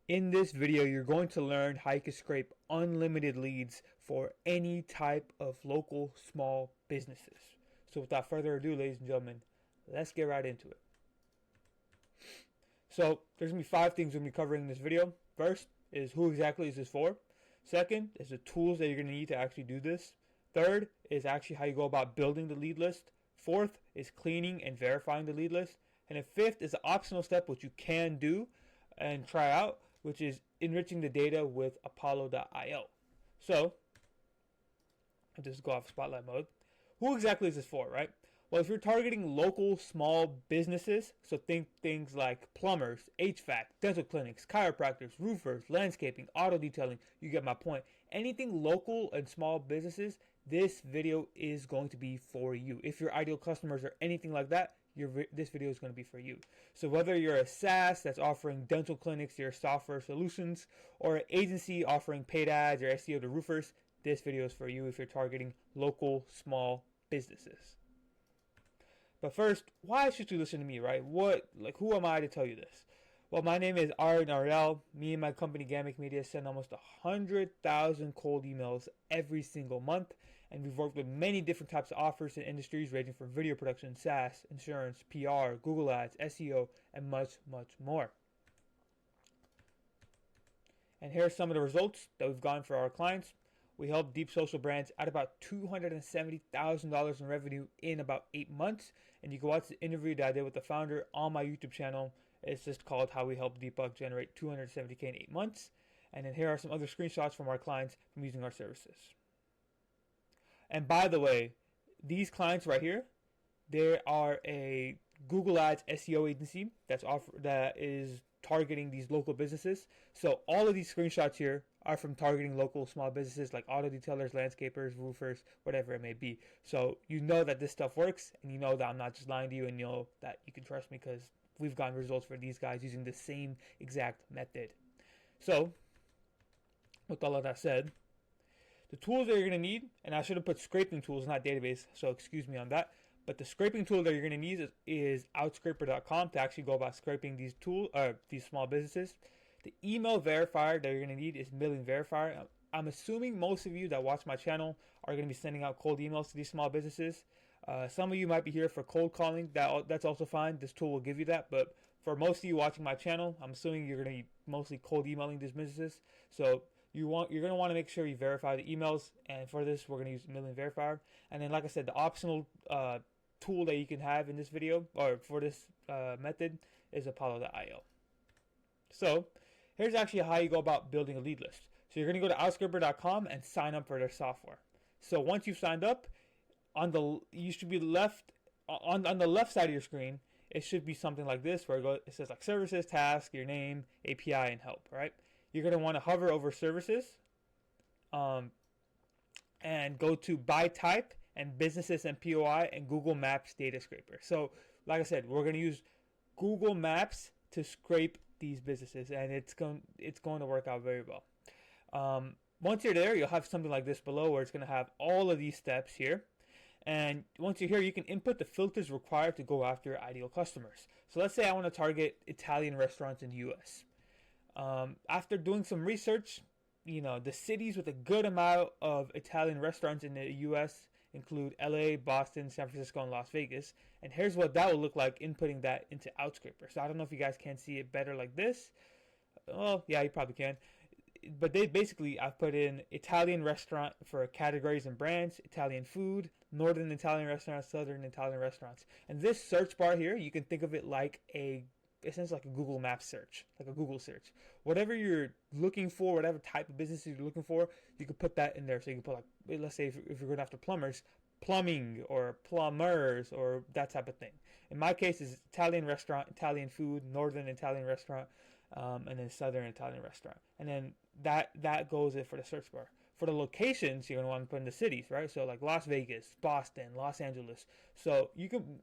In this video, you're going to learn how you can scrape unlimited leads for any type of local small businesses. So without further ado, ladies and gentlemen, let's get right into it. So there's going to be 5 things we're going to be covering in this video. First is who exactly is this for. Second is the tools that you're going to need to actually do this. Third is actually how you go about building the lead list. Fourth is cleaning and verifying the lead list. And the fifth is the optional step which you can do and try out, which is enriching the data with Apollo.io. So, I'll just go off spotlight mode. Who exactly is this for, right? Well, if you're targeting local small businesses, so think things like plumbers, HVAC, dental clinics, chiropractors, roofers, landscaping, auto detailing, you get my point. Anything local and small businesses, this video is going to be for you. If your ideal customers are anything like that, this video is going to be for you. So whether you're a SaaS that's offering dental clinics your software solutions, or an agency offering paid ads or SEO to roofers, this video is for you if you're targeting local small businesses. But first, why should you listen to me, right? Who am I to tell you this? Well, my name is Ariel. Me and my company, Gamic Media, send almost 100,000 cold emails every single month. And we've worked with many different types of offers and industries ranging from video production, SaaS, insurance, PR, Google Ads, SEO, and much, much more. And here are some of the results that we've gotten for our clients. We helped deep social brands at about $270,000 in revenue in about 8 months. And you can watch the interview that I did with the founder on my YouTube channel. It's just called How We Help Deepak Generate $270K in 8 months. And then here are some other screenshots from our clients from using our services. And by the way, these clients right here, they are a Google Ads SEO agency that is targeting these local businesses. So all of these screenshots here are from targeting local small businesses like auto detailers, landscapers, roofers, whatever it may be. So you know that this stuff works, and you know that I'm not just lying to you, and you know that you can trust me because we've gotten results for these guys using the same exact method. So with all of that said, the tools that you're going to need, and I should have put scraping tools, not database, so excuse me on that. But the scraping tool that you're going to need is outscraper.com to actually go about scraping these small businesses. The email verifier that you're going to need is Mailing Verifier. I'm assuming most of you that watch my channel are going to be sending out cold emails to these small businesses. Some of you might be here for cold calling. That's also fine. This tool will give you that. But for most of you watching my channel, I'm assuming you're going to be mostly cold emailing these businesses. So you're going to want to make sure you verify the emails. And for this, we're going to use Mailing Verifier. And then, like I said, the optional tool that you can have in this video or for this method is Apollo.io. So here's actually how you go about building a lead list. So you're going to go to outscraper.com and sign up for their software. So once you've signed up, you should be left on the left side of your screen. It should be something like this where it says like services, task, your name, API, and help. Right? You're going to want to hover over services, and go to by type and businesses and POI and Google Maps data scraper. So like I said, we're going to use Google Maps to scrape these businesses, and it's going to work out very well. Once you're there, you'll have something like this below where it's going to have all of these steps here. And once you're here, you can input the filters required to go after your ideal customers. So let's say I want to target Italian restaurants in the US. After doing some research, the cities with a good amount of Italian restaurants in the US include LA, Boston, San Francisco, and Las Vegas. And here's what that will look like inputting that into Outscraper. So I don't know if you guys can see it better like this. Well, yeah, you probably can. But I've put in Italian restaurant for categories and brands, Italian food, Northern Italian restaurants, Southern Italian restaurants. And this search bar here, you can think of it like essentially like a Google Maps search, like a Google search. Whatever you're looking for, whatever type of business you're looking for, you can put that in there. So you can put let's say if you're going after plumbers, plumbing or plumbers or that type of thing. In my case, it's Italian restaurant, Italian food, Northern Italian restaurant, and then Southern Italian restaurant. And then that goes in for the search bar. For the locations, you're going to want to put in the cities, right? So like Las Vegas, Boston, Los Angeles. So you can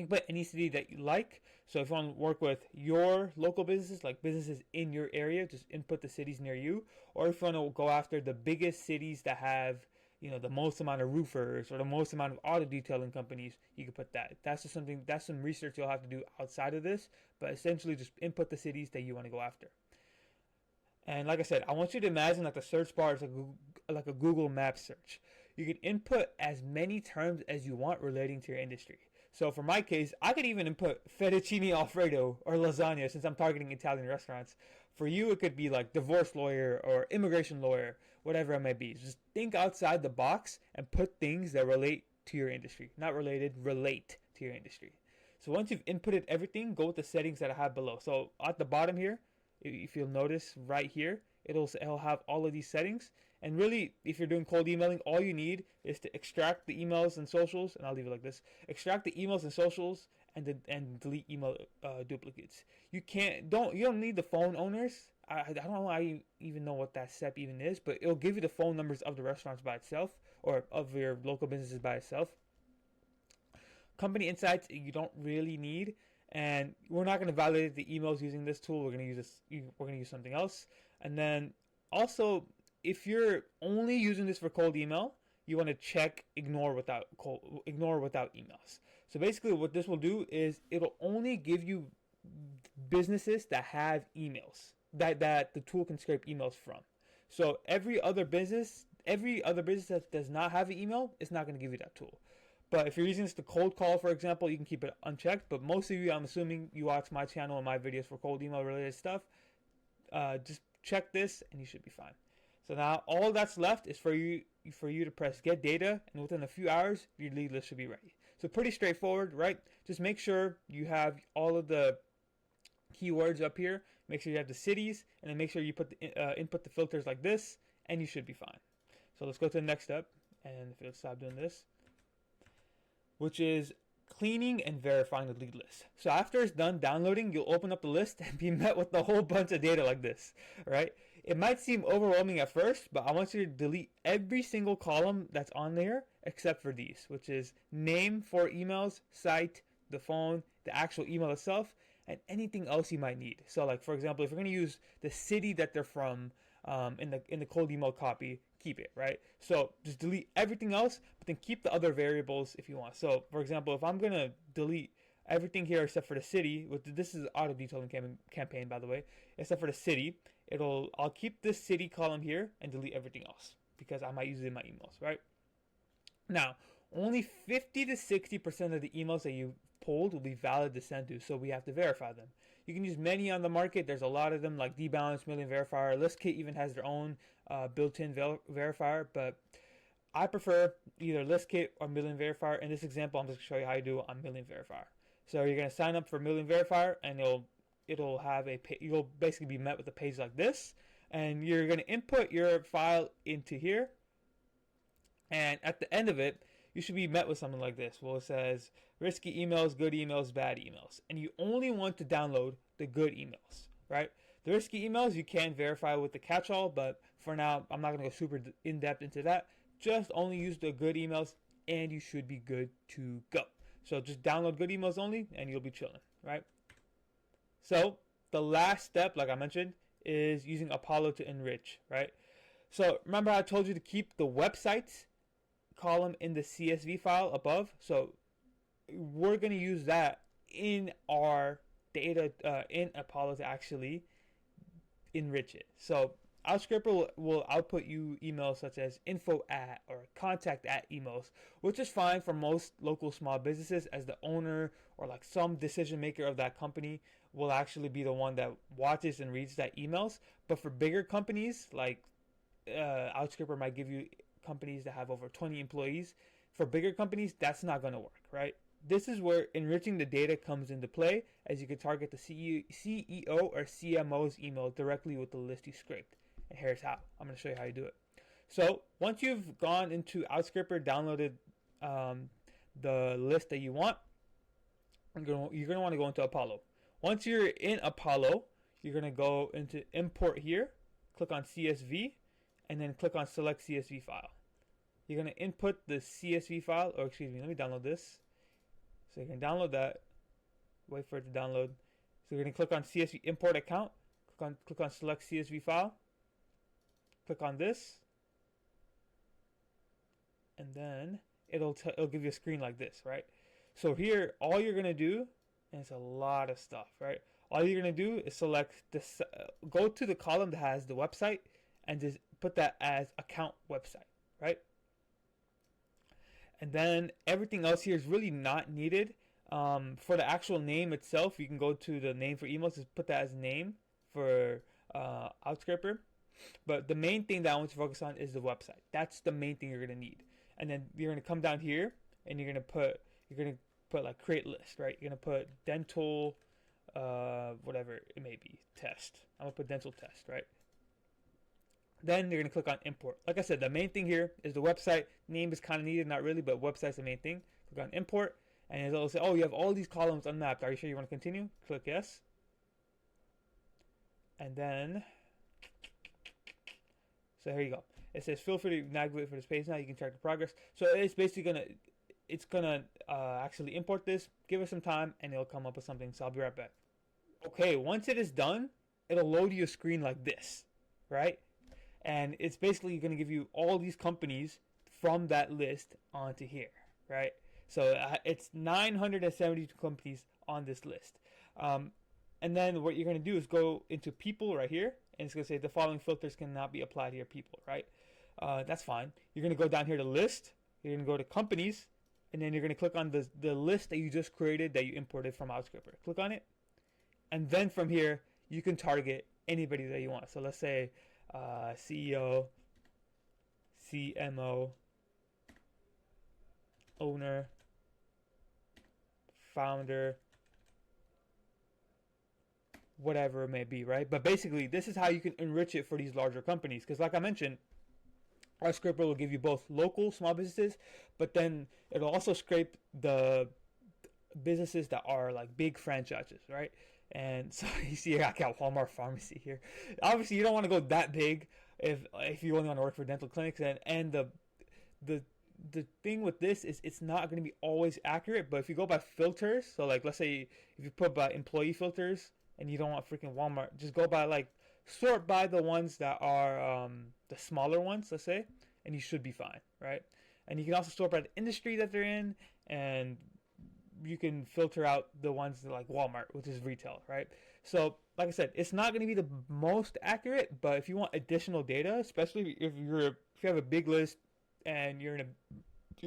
put any city that you like. So if you want to work with your local businesses, like businesses in your area, just input the cities near you. Or if you want to go after the biggest cities that have the most amount of roofers or the most amount of auto detailing companies, you can put that. That's just something, that's some research you'll have to do outside of this, but essentially just input the cities that you want to go after. And like I said, I want you to imagine like the search bar is like a Google Maps search. You can input as many terms as you want relating to your industry. So for my case, I could even input fettuccine alfredo or lasagna since I'm targeting Italian restaurants. For you, it could be like divorce lawyer or immigration lawyer, whatever it may be. Just think outside the box and put things that relate to your industry. Not related, relate to your industry. So once you've inputted everything, go with the settings that I have below. So at the bottom here, if you'll notice right here, it'll have all of these settings. And really, if you're doing cold emailing, all you need is to extract the emails and socials, and I'll leave it like this: extract the emails and socials, and delete email duplicates. You don't need the phone owners. I don't know. I even know what that step even is, but it'll give you the phone numbers of the restaurants by itself, or of your local businesses by itself. Company insights you don't really need, and we're not going to validate the emails using this tool. We're going to use this. We're going to use something else, and then also, if you're only using this for cold email, you want to check ignore without emails. So basically what this will do is it'll only give you businesses that have emails that the tool can scrape emails from. So every other business that does not have an email, it's not going to give you that tool. But if you're using this to cold call, for example, you can keep it unchecked. But most of you, I'm assuming you watch my channel and my videos for cold email related stuff. Just check this and you should be fine. So now all that's left is for you to press get data, and within a few hours your lead list should be ready. So pretty straightforward, right? Just make sure you have all of the keywords up here. Make sure you have the cities, and then make sure you put input the filters like this, and you should be fine. So let's go to the next step, and if you'll stop doing this, which is cleaning and verifying the lead list. So after it's done downloading, you'll open up the list and be met with a whole bunch of data like this, right? It might seem overwhelming at first, but I want you to delete every single column that's on there except for these, which is name for emails, site, the phone, the actual email itself, and anything else you might need. So like, for example, if you're going to use the city that they're from in the cold email copy, keep it, right? So just delete everything else, but then keep the other variables if you want. So for example, if I'm going to delete everything here except for the city, this is auto detailing campaign, by the way, except for the city, I'll keep this city column here and delete everything else because I might use it in my emails, right? Now, only 50 to 60% of the emails that you pulled will be valid to send to, so we have to verify them. You can use many on the market. There's a lot of them, like Dbalance, Million Verifier. ListKit even has their own built-in verifier, but I prefer either ListKit or Million Verifier. In this example, I'm just going to show you how you do it on Million Verifier. So you're going to sign up for Million Verifier, and it'll have you'll basically be met with a page like this, and you're going to input your file into here, and at the end of it, you should be met with something like this. Well, it says risky emails, good emails, bad emails, and you only want to download the good emails, right? The risky emails you can verify with the catch-all, but for now, I'm not going to go super in-depth into that. Just only use the good emails, and you should be good to go. So just download good emails only, and you'll be chilling, right? So the last step, like I mentioned, is using Apollo to enrich, right? So remember I told you to keep the websites column in the CSV file above. So we're going to use that in our data in Apollo to actually enrich it. So Outscripper will output you emails such as info at or contact at emails, which is fine for most local small businesses, as the owner or like some decision maker of that company will actually be the one that watches and reads that emails. But for bigger companies, like Outscripper might give you companies that have over 20 employees. For bigger companies, that's not going to work, right? This is where enriching the data comes into play, as you can target the CEO or CMO's email directly with the list you scraped. And here's how. I'm going to show you how you do it. So once you've gone into Outscripper, downloaded the list that you want, you're going to want to go into Apollo. Once you're in Apollo, you're going to go into import here, click on CSV, and then click on select CSV file. You're going to input the CSV file, or excuse me, let me download this. So you can download that, wait for it to download. So you're going to click on CSV import account, click on select CSV file, click on this, and then it'll give you a screen like this, right? So here, all you're gonna do, and it's a lot of stuff, right? All you're gonna do is select this, go to the column that has the website, and just put that as account website, right? And then everything else here is really not needed. For the actual name itself, you can go to the name for emails, just put that as name for Outscraper. But the main thing that I want to focus on is the website. That's the main thing you're gonna need. And then you're gonna come down here and you're gonna put like create list, right? You're gonna put dental, whatever it may be, test. I'm gonna put dental test, right? Then you're gonna click on import. Like I said, the main thing here is the website. Name is kind of needed, not really, but website's the main thing. Click on import, and it'll say, oh, you have all these columns unmapped. Are you sure you want to continue? Click yes. And then, so here you go. It says feel free to navigate for this page now. You can track the progress. So it's basically gonna actually import this. Give it some time, and it'll come up with something. So I'll be right back. Okay, once it is done, it'll load you a screen like this, right? And it's basically going to give you all these companies from that list onto here, right? So it's 972 companies on this list. And then what you're going to do is go into people right here, and it's going to say the following filters cannot be applied to your people, right? That's fine. You're going to go down here to list. You're going to go to companies, and then you're going to click on the list that you just created that you imported from Outscraper. Click on it. And then from here, you can target anybody that you want. So let's say CEO, CMO, owner, founder, whatever it may be, right? But basically, this is how you can enrich it for these larger companies. Because like I mentioned, our scraper will give you both local small businesses, but then it'll also scrape the businesses that are like big franchises, right? And so you see I got Walmart Pharmacy here. Obviously, you don't want to go that big if you only want to work for dental clinics. And the thing with this is it's not going to be always accurate. But if you go by filters, so like let's say if you put by employee filters and you don't want freaking Walmart, just go by like sort by the ones that are the smaller ones, let's say, and you should be fine, right? And you can also sort by the industry that they're in, and you can filter out the ones that like Walmart, which is retail, right? So, like I said, it's not going to be the most accurate, but if you want additional data, especially if you have a big list and you're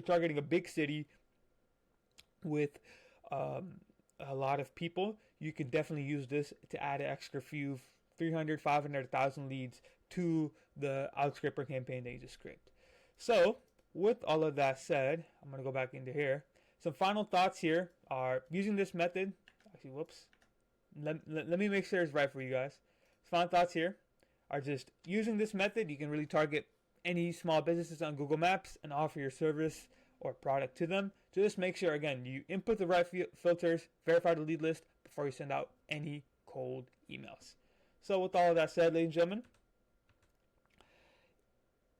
targeting a big city with a lot of people, you can definitely use this to add an extra few 300, 500, 1,000 leads to the Outscraper campaign that you just scraped. So, with all of that said, I'm going to go back into here. Some final thoughts here are using this method. Actually, whoops. Let me make sure it's right for you guys. Final thoughts here are just using this method. You can really target any small businesses on Google Maps and offer your service or product to them. Just make sure, again, you input the right filters, verify the lead list before you send out any cold emails. So with all of that said, ladies and gentlemen,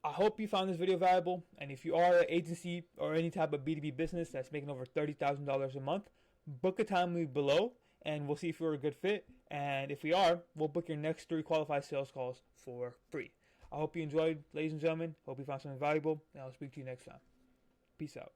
I hope you found this video valuable, and if you are an agency or any type of B2B business that's making over $30,000 a month, book a time with me below, and we'll see if you're a good fit, and if we are, we'll book your next 3 qualified sales calls for free. I hope you enjoyed, ladies and gentlemen. Hope you found something valuable, and I'll speak to you next time. Peace out.